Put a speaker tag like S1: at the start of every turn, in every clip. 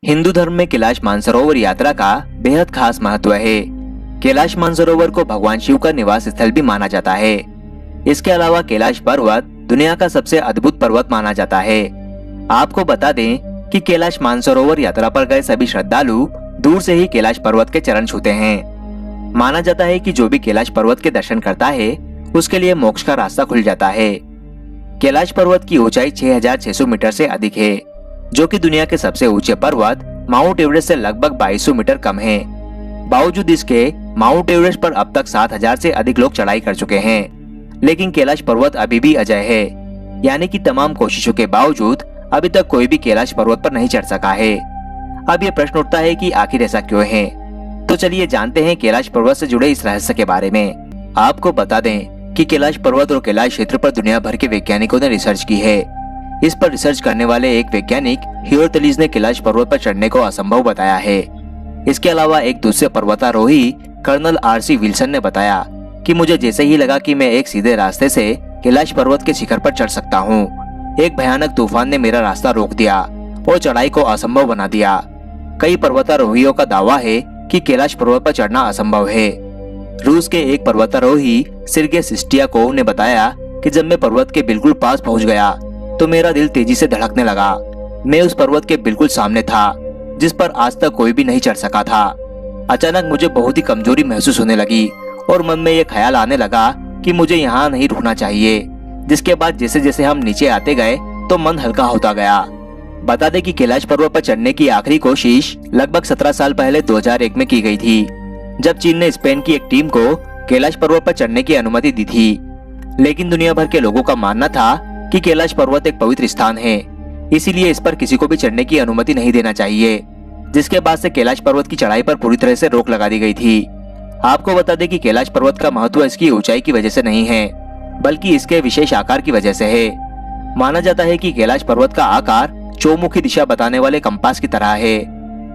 S1: हिंदू धर्म में कैलाश मानसरोवर यात्रा का बेहद खास महत्व है। कैलाश मानसरोवर को भगवान शिव का निवास स्थल भी माना जाता है। इसके अलावा कैलाश पर्वत दुनिया का सबसे अद्भुत पर्वत माना जाता है। आपको बता दें कि कैलाश मानसरोवर यात्रा पर गए सभी श्रद्धालु दूर से ही कैलाश पर्वत के चरण छूते हैं। माना जाता है कि जो भी कैलाश पर्वत के दर्शन करता है उसके लिए मोक्ष का रास्ता खुल जाता है। कैलाश पर्वत की ऊंचाई 6,600 मीटर से अधिक है, जो कि दुनिया के सबसे ऊंचे पर्वत माउंट एवरेस्ट से लगभग 2200 मीटर कम है। बावजूद इसके माउंट एवरेस्ट पर अब तक 7,000 से अधिक लोग चढ़ाई कर चुके हैं, लेकिन कैलाश पर्वत अभी भी अजय है, यानी कि तमाम कोशिशों के बावजूद अभी तक कोई भी कैलाश पर्वत पर नहीं चढ़ सका है। अब ये प्रश्न उठता है कि आखिर ऐसा क्यों है? तो चलिए जानते हैं कैलाश पर्वत से जुड़े इस रहस्य के बारे में। आपको बता दें कि कैलाश पर्वत और कैलाश क्षेत्र पर दुनिया भर के वैज्ञानिकों ने रिसर्च की है। इस पर रिसर्च करने वाले एक वैज्ञानिक हियोर्तलीज ने कैलाश पर्वत पर चढ़ने को असंभव बताया है। इसके अलावा एक दूसरे पर्वतारोही कर्नल RC विल्सन ने बताया कि मुझे जैसे ही लगा कि मैं एक सीधे रास्ते से कैलाश पर्वत के शिखर पर चढ़ सकता हूँ, एक भयानक तूफान ने मेरा रास्ता रोक दिया और चढ़ाई को असंभव बना दिया। कई पर्वतारोहियों का दावा है कि कैलाश पर्वत पर चढ़ना असंभव है। रूस के एक पर्वतारोही सिर्गे सिस्टियाकोव ने बताया कि जब मैं पर्वत के बिल्कुल पास पहुंच गया तो मेरा दिल तेजी से धड़कने लगा। मैं उस पर्वत के बिल्कुल सामने था, जिस पर आज तक कोई भी नहीं चढ़ सका था। अचानक मुझे बहुत ही कमजोरी महसूस होने लगी और मन में ये ख्याल आने लगा कि मुझे यहाँ नहीं रुकना चाहिए। जिसके बाद जैसे जैसे हम नीचे आते गए तो मन हल्का होता गया। बता दें कि कैलाश पर्वत पर चढ़ने की आखिरी कोशिश लगभग 17 साल पहले 2001 में की गई थी, जब चीन ने स्पेन की एक टीम को कैलाश पर्वत पर चढ़ने की अनुमति दी थी। लेकिन दुनिया भर के लोगों का मानना था कि कैलाश पर्वत एक पवित्र स्थान है, इसीलिए इस पर किसी को भी चढ़ने की अनुमति नहीं देना चाहिए। जिसके बाद से कैलाश पर्वत की चढ़ाई पर पूरी तरह से रोक लगा दी गई थी। आपको बता दें कि कैलाश पर्वत का महत्व इसकी ऊंचाई की वजह से नहीं है, बल्कि इसके विशेष आकार की वजह से है। माना जाता है कि कैलाश पर्वत का आकार चौमुखी दिशा बताने वाले कंपास की तरह है।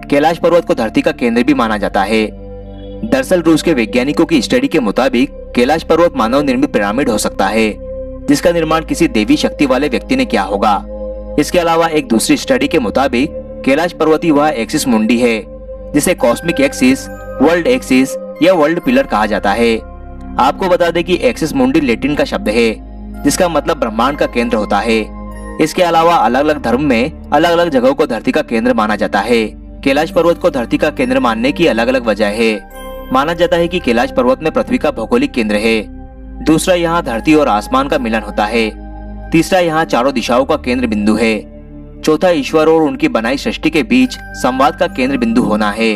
S1: कैलाश पर्वत को धरती का केंद्र भी माना जाता है। दरअसल रूस के वैज्ञानिकों की स्टडी के मुताबिक कैलाश पर्वत मानव निर्मित पिरामिड हो सकता है, जिसका निर्माण किसी देवी शक्ति वाले व्यक्ति ने किया होगा। इसके अलावा एक दूसरी स्टडी के मुताबिक कैलाश पर्वती वह एक्सिस मुंडी है जिसे कॉस्मिक एक्सिस, वर्ल्ड एक्सिस या वर्ल्ड पिलर कहा जाता है। आपको बता दें कि एक्सिस मुंडी लैटिन का शब्द है, जिसका मतलब ब्रह्मांड का केंद्र होता है। इसके अलावा अलग अलग धर्म में अलग अलग जगहों को धरती का केंद्र माना जाता है। कैलाश पर्वत को धरती का केंद्र मानने की अलग अलग वजह है। माना जाता है कि कैलाश पर्वत में पृथ्वी का भौगोलिक केंद्र है। दूसरा, यहाँ धरती और आसमान का मिलन होता है। तीसरा, यहाँ चारों दिशाओं का केंद्र बिंदु है। चौथा, ईश्वर और उनकी बनाई सृष्टि के बीच संवाद का केंद्र बिंदु होना है।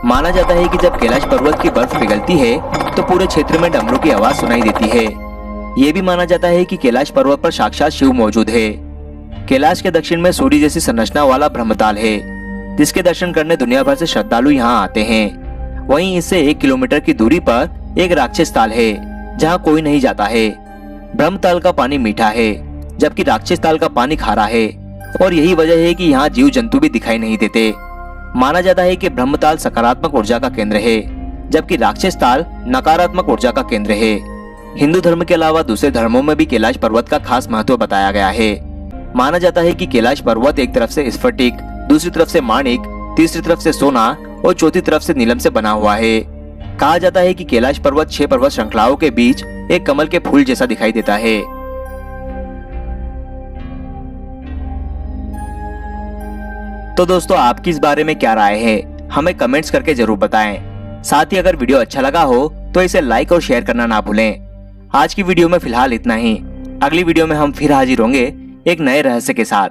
S1: माना जाता है कि जब कैलाश पर्वत की बर्फ पिघलती है तो पूरे क्षेत्र में डमरू की आवाज सुनाई देती है। ये भी माना जाता है कि कैलाश पर्वत पर साक्षात शिव मौजूद है। कैलाश के दक्षिण में सूर्य जैसी संरचना वाला ब्रह्मताल है, जिसके दर्शन करने दुनिया भर से श्रद्धालु यहाँ आते हैं। वहीं इससे 1 किलोमीटर की दूरी पर एक राक्षस ताल है, जहाँ कोई नहीं जाता है। ब्रह्मताल का पानी मीठा है, जबकि राक्षस ताल का पानी खारा है, और यही वजह है कि यहाँ जीव जंतु भी दिखाई नहीं देते। माना जाता है कि ब्रह्मताल सकारात्मक ऊर्जा का केंद्र है, जबकि राक्षस ताल नकारात्मक ऊर्जा का केंद्र है। हिंदू धर्म के अलावा दूसरे धर्मों में भी कैलाश पर्वत का खास महत्व बताया गया है। माना जाता है कि कैलाश पर्वत एक तरफ से स्फटिक, दूसरी तरफ से माणिक, तीसरी तरफ से सोना और चौथी तरफ से नीलम से बना हुआ है। कहा जाता है कि कैलाश पर्वत 6 पर्वत श्रृंखलाओं के बीच एक कमल के फूल जैसा दिखाई देता है। तो दोस्तों, आपकी इस बारे में क्या राय है, हमें कमेंट्स करके जरूर बताएं। साथ ही अगर वीडियो अच्छा लगा हो तो इसे लाइक और शेयर करना ना भूलें। आज की वीडियो में फिलहाल इतना ही। अगली वीडियो में हम फिर हाजिर होंगे एक नए रहस्य के साथ।